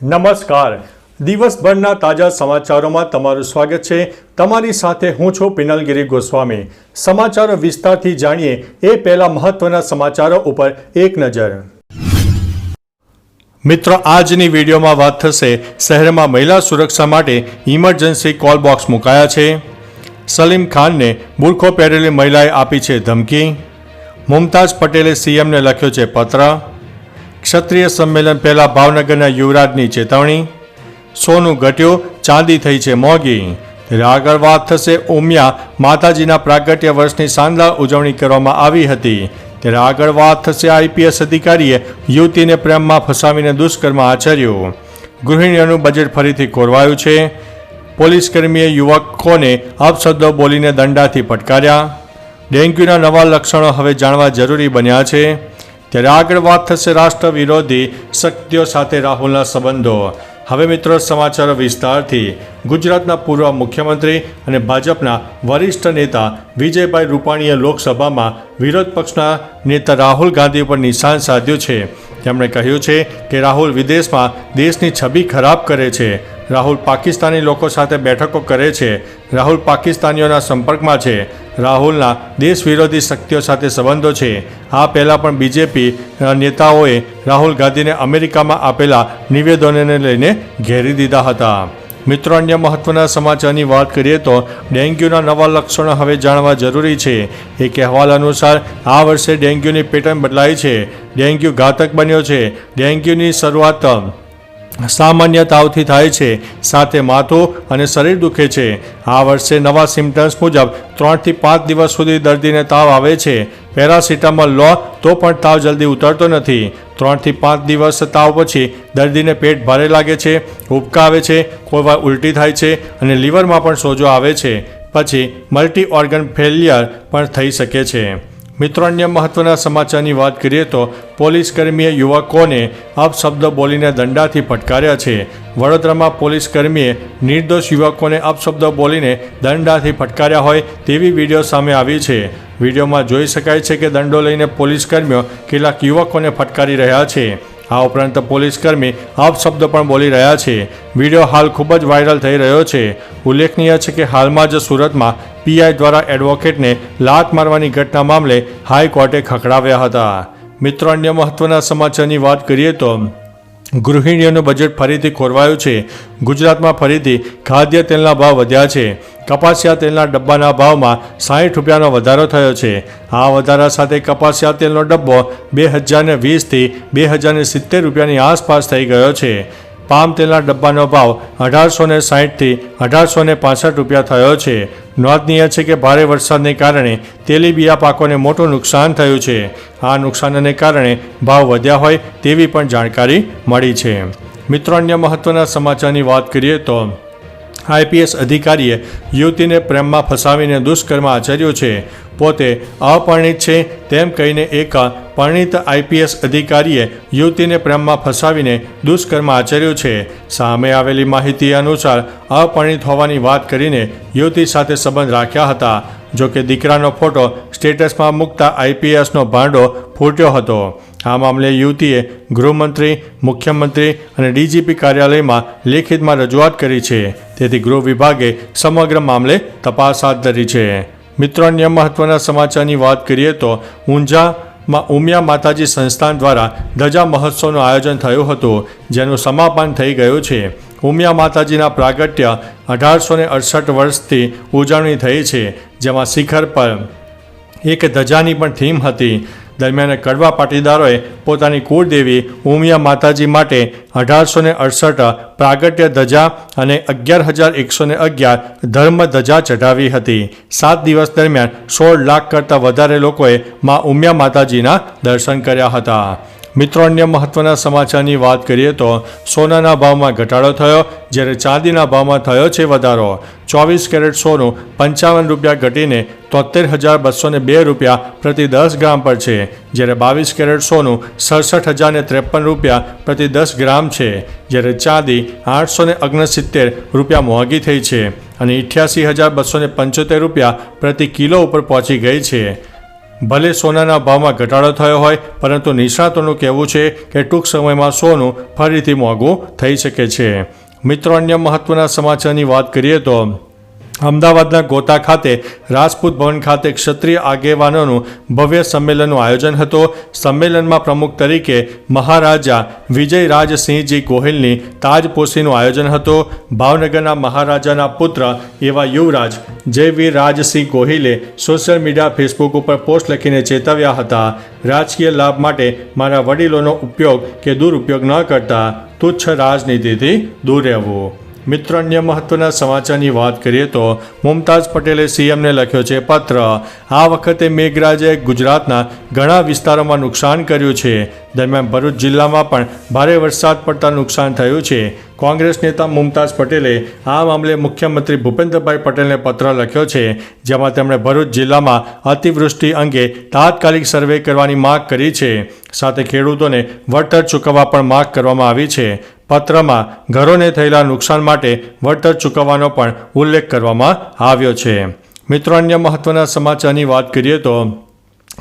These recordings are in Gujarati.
નમસ્કાર. દિવસભરના તાજા સમાચારોમાં તમારું સ્વાગત છે. તમારી સાથે હું છું પિનલગીરી ગોસ્વામી. સમાચારો વિસ્તારથી જાણીએ એ પહેલા મહત્વના સમાચારો ઉપર એક નજર. મિત્રો, આજની વિડીયોમાં વાત થશે શહેરમાં મહિલા સુરક્ષા માટે ઇમરજન્સી કોલ બોક્સ મુકાયા છે. સલીમ ખાનને બુરખો પહેરેલી મહિલાએ આપી છે ધમકી. મુમતાઝ પટેલે સીએમને લખ્યો છે પત્ર. ક્ષત્રિય સંમેલન પહેલા ભાવનગરના યુવરાજની ચેતવણી. સોનું ઘટ્યું, ચાંદી થઈ છે મોંઘી. ત્યારે આગળ વાત થશે ઉમિયા માતાજીના પ્રાગટ્ય વર્ષની શાનદાર ઉજવણી કરવામાં આવી હતી. ત્યારે આગળ વાત થશે આઈપીએસ અધિકારીએ યુવતીને પ્રેમમાં ફસાવીને દુષ્કર્મ આચર્યું. ગૃહિણીઓનું બજેટ ફરીથી ખોરવાયું છે. પોલીસકર્મીએ યુવકોને અપશબ્દો બોલીને દંડાથી ફટકાર્યા. ડેન્ગ્યુના નવા લક્ષણો હવે જાણવા જરૂરી બન્યા છે. ત્યારે આગળ વાત થશે રાષ્ટ્ર વિરોધી શક્તિઓ સાથે રાહુલના સંબંધો. હવે મિત્રો સમાચારો વિસ્તારથી. ગુજરાતના પૂર્વ મુખ્યમંત્રી અને ભાજપના વરિષ્ઠ નેતા વિજયભાઈ રૂપાણીએ લોકસભામાં વિરોધ પક્ષના નેતા રાહુલ ગાંધી પર નિશાન સાધ્યું છે. તેમણે કહ્યું છે કે રાહુલ વિદેશમાં દેશની છબી ખરાબ કરે છે. રાહુલ પાકિસ્તાની લોકો સાથે બેઠકો કરે છે. રાહુલ પાકિસ્તાનીઓના સંપર્કમાં છે. રાહુલના દેશ વિરોધી શક્તિઓ સાથે સંબંધો છે. આ પહેલાં પણ બીજેપી નેતાઓએ રાહુલ ગાંધીને અમેરિકામાં આપેલા નિવેદનોને લઈને ઘેરી દીધા હતા. મિત્રો, અન્ય મહત્વના સમાચારની વાત કરીએ તો ડેન્ગ્યુના નવા લક્ષણો હવે જાણવા જરૂરી છે. એક અહેવાલ અનુસાર આ વર્ષે ડેન્ગ્યુની પેટર્ન બદલાઈ છે. ડેન્ગ્યુ ઘાતક બન્યો છે. ડેન્ગ્યુની શરૂઆત સામાન્ય તાવથી થાય છે, સાથે માથું અને શરીર દુખે છે. આ વર્ષે નવા સિમ્ટમ્સ મુજબ 3 થી 5 દિવસ સુધી દર્દીને તાવ આવે છે. પેરાસિટામોલ લો તો પણ તાવ જલ્દી ઉતરતો નથી. 3 થી 5 દિવસ તાવ પછી દર્દીને પેટ ભારે લાગે છે, ઉબકા આવે છે, કોઈ વાર ઉલટી થાય છે અને લીવરમાં પણ સોજો આવે છે. પછી મલ્ટી ઓર્ગન ફેલિયર પણ થઈ શકે છે. મિત્રો, અન્ય મહત્વના સમાચારની વાત કરીએ તો પોલીસકર્મીએ યુવકોને અપશબ્દો બોલીને દંડાથી ફટકાર્યા છે. વડોદરામાં પોલીસકર્મીએ નિર્દોષ યુવકોને અપશબ્દો બોલીને દંડાથી ફટકાર્યા હોય તેવી વિડીયો સામે આવી છે. વિડીયોમાં જોઈ શકાય છે કે દંડો લઈને પોલીસકર્મીઓ કેટલાક યુવકોને ફટકારી રહ્યા છે. આ ઉપરાંત પોલીસકર્મી અપશબ્દો પણ બોલી રહ્યા છે. વિડીયો હાલ ખૂબ જ વાયરલ થઈ રહ્યો છે. ઉલ્લેખનીય છે કે હાલમાં જ સુરતમાં પીઆઈ દ્વારા એડવોકેટને લાત મારવાની ઘટના મામલે હાઈકોર્ટે ખખડાવ્યા હતા. મિત્રો, અન્ય મહત્વના સમાચારની વાત કરીએ તો ગૃહિણીઓનું બજેટ ફરીથી ખોરવાયું છે. ગુજરાતમાં ફરીથી ખાદ્ય તેલના ભાવ વધ્યા છે. કપાસિયા તેલના ડબ્બાના ભાવમાં 60 રૂપિયાનો વધારો થયો છે. આ વધારા સાથે કપાસિયા તેલનો ડબ્બો 2020થી 2070 રૂપિયાની આસપાસ થઈ ગયો છે. પામ તેલના ડબ્બાનો ભાવ 1860થી 1865 રૂપિયા થયો છે. નોંધનીય છે કે ભારે વરસાદને કારણે તેલીબિયા પાકોને મોટું નુકસાન થયું છે. આ નુકસાનને કારણે ભાવ વધ્યા હોય તેવી પણ જાણકારી મળી છે. મિત્રો, અન્ય મહત્વના સમાચારની વાત કરીએ તો આઈપીએસ અધિકારીએ યુવતીને પ્રેમમાં ફસાવીને દુષ્કર્મ આચર્યું છે. પોતે અપરિણિત છે તેમ કહીને એક પરિણીત આઈપીએસ અધિકારીએ યુવતીને પ્રેમમાં ફસાવીને દુષ્કર્મ આચર્યું છે. સામે આવેલી માહિતી અનુસાર અપરિણિત હોવાની વાત કરીને યુવતી સાથે સંબંધ રાખ્યા હતા. જોકે દીકરાનો ફોટો સ્ટેટસમાં મૂકતા આઈપીએસનો ભાંડો ફૂટ્યો હતો. આ મામલે યુવતીએ ગૃહમંત્રી, મુખ્યમંત્રી અને ડીજીપી કાર્યાલયમાં લેખિતમાં રજૂઆત કરી છે. તેથી ગૃહ વિભાગે સમગ્ર મામલે તપાસ હાથ ધરી છે. મિત્રો, અન્ય મહત્વના સમાચારની વાત કરીએ તો ઊંઝામાં ઉમિયા માતાજી સંસ્થાન દ્વારા ધજા મહોત્સવનું આયોજન થયું હતું, જેનું સમાપન થઈ ગયું છે. ઉમિયા માતાજીના પ્રાગટ્ય 1868 વર્ષથી ઉજવણી થઈ છે, જેમાં શિખર પર એક ધજાની પણ થીમ હતી. દરમિયાન કડવા પાટીદારોએ પોતાની કુળદેવી ઉમિયા માતાજી માટે 1868 પ્રાગટ્ય ધજા અને 11,111 ધર્મ ધજા ચઢાવી હતી. 7 દિવસ દરમિયાન 16 લાખ કરતાં વધારે લોકોએ મા ઉમિયા માતાજીના દર્શન કર્યા હતા. મિત્રો, અન્ય મહત્વના સમાચારની વાત કરીએ તો સોનાના ભાવમાં ઘટાડો થયો, જ્યારે ચાંદીના ભાવમાં થયો છે વધારો. 24 કેરેટ સોનું 55 રૂપિયા ઘટીને 73,202 રૂપિયા પ્રતિ 10 ગ્રામ પર છે, જ્યારે 22 કેરેટ સોનું 67,053 રૂપિયા પ્રતિ 10 ગ્રામ છે, જ્યારે ચાંદી 869 રૂપિયા મોંઘી થઈ છે અને 88,275 રૂપિયા પ્રતિ કિલો ઉપર પહોંચી ગઈ છે. ભલે સોનાના ભાવમાં ઘટાડો થયો હોય, પરંતુ નિષ્ણાતોનું કહેવું છે કે ટૂંક સમયમાં સોનું ફરીથી મોંઘું થઈ શકે છે. મિત્રો, અન્ય મહત્વના સમાચારની વાત કરીએ તો અમદાવાદના ગોતા ખાતે રાજપૂત ભવન ખાતે ક્ષત્રિય આગેવાનોનું ભવ્ય સંમેલનનું આયોજન હતું. સંમેલનમાં પ્રમુખ તરીકે મહારાજા વિજયરાજસિંહજી ગોહિલની તાજપોશીનું આયોજન હતું. ભાવનગરના મહારાજાના પુત્ર એવા યુવરાજ જયવીરરાજસિંહ ગોહિલે સોશિયલ મીડિયા ફેસબુક ઉપર પોસ્ટ લખીને ચેતવ્યા હતા, રાજકીય લાભ માટે મારા વડીલોનો ઉપયોગ કે દુરુપયોગ ન કરતા, તુચ્છ રાજનીતિથી દૂર રહેવું. મિત્રો, અન્ય મહત્વના સમાચારની વાત કરીએ તો મુમતાઝ પટેલે સીએમને લખ્યો છે પત્ર. આ વખતે મેઘરાજાએ ગુજરાતના ઘણા વિસ્તારોમાં નુકસાન કર્યું છે. દરમિયાન ભરૂચ જિલ્લામાં પણ ભારે વરસાદ પડતા નુકસાન થયું છે. કોંગ્રેસ નેતા મુમતાઝ પટેલે આ મામલે મુખ્યમંત્રી ભૂપેન્દ્રભાઈ પટેલને પત્ર લખ્યો છે, જેમાં તેમણે ભરૂચ જિલ્લામાં અતિવૃષ્ટિ અંગે તાત્કાલિક સર્વે કરવાની માંગ કરી છે. સાથે ખેડૂતોને વળતર ચૂકવવા પણ માંગ કરવામાં આવી છે. પત્રમાં ઘરોને થયેલા નુકસાન માટે વળતર ચૂકવવાનો પણ ઉલ્લેખ કરવામાં આવ્યો છે. મિત્રો, અન્ય મહત્વના સમાચારની વાત કરીએ તો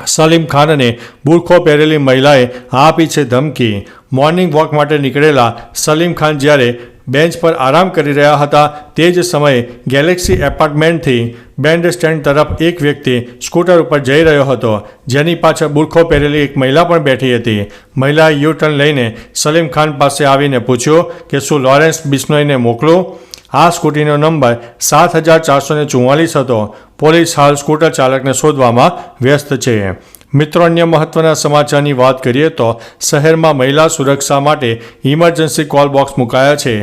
સલીમ ખાનને બુરખો પહેરેલી મહિલાએ આપી છે ધમકી. મોર્નિંગ વોક માટે નીકળેલા સલીમ ખાન જ્યારે બેન્ચ પર આરામ કરી રહ્યા હતા, તે જ સમયે ગેલેક્સી એપાર્ટમેન્ટથી બેન્ડ સ્ટેન્ડ તરફ એક વ્યક્તિ સ્કૂટર ઉપર જઈ રહ્યો હતો, જેની પાછળ બુરખો પહેરેલી એક મહિલા પણ બેઠી હતી. મહિલાએ યુ ટર્ન લઈને સલીમ ખાન પાસે આવીને પૂછ્યું કે શું લોરેન્સ બિશ્નોઈને મોકલું. આ સ્કૂટીનો નંબર 7444 હતો. પોલીસ હાલ સ્કૂટર ચાલકને શોધવામાં વ્યસ્ત છે. મિત્રો, અન્ય મહત્વના સમાચારની વાત કરીએ તો શહેરમાં મહિલા સુરક્ષા માટે ઇમરજન્સી કોલ બોક્સ મુકાયા છે.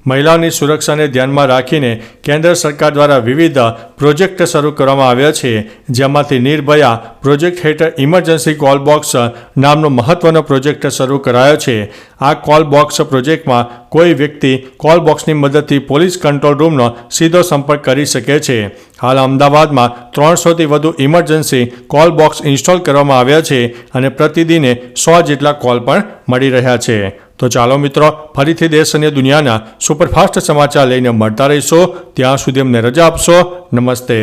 મહિલાઓની સુરક્ષાને ધ્યાનમાં રાખીને કેન્દ્ર સરકાર દ્વારા વિવિધ પ્રોજેક્ટ શરૂ કરવામાં આવ્યા છે, જેમાંથી નિર્ભયા પ્રોજેક્ટ હેઠળ ઇમરજન્સી કોલ બોક્સ નામનો મહત્વનો પ્રોજેક્ટ શરૂ કરાયો છે. આ કોલ બોક્સ પ્રોજેક્ટમાં કોઈ વ્યક્તિ કોલ બોક્સની મદદથી પોલીસ કંટ્રોલ રૂમનો સીધો સંપર્ક કરી શકે છે. હાલ અમદાવાદમાં 300થી વધુ ઇમરજન્સી કોલ બોક્સ ઇન્સ્ટોલ કરવામાં આવ્યા છે અને પ્રતિદિને 100 જેટલા કોલ પણ મળી રહ્યા છે. તો ચાલો મિત્રો, ફરીથી દેશ અને દુનિયાના સુપરફાસ્ટ સમાચાર લઈને મળતા રહીશો. ત્યાં સુધી અમને રજા આપશો. નમસ્તે.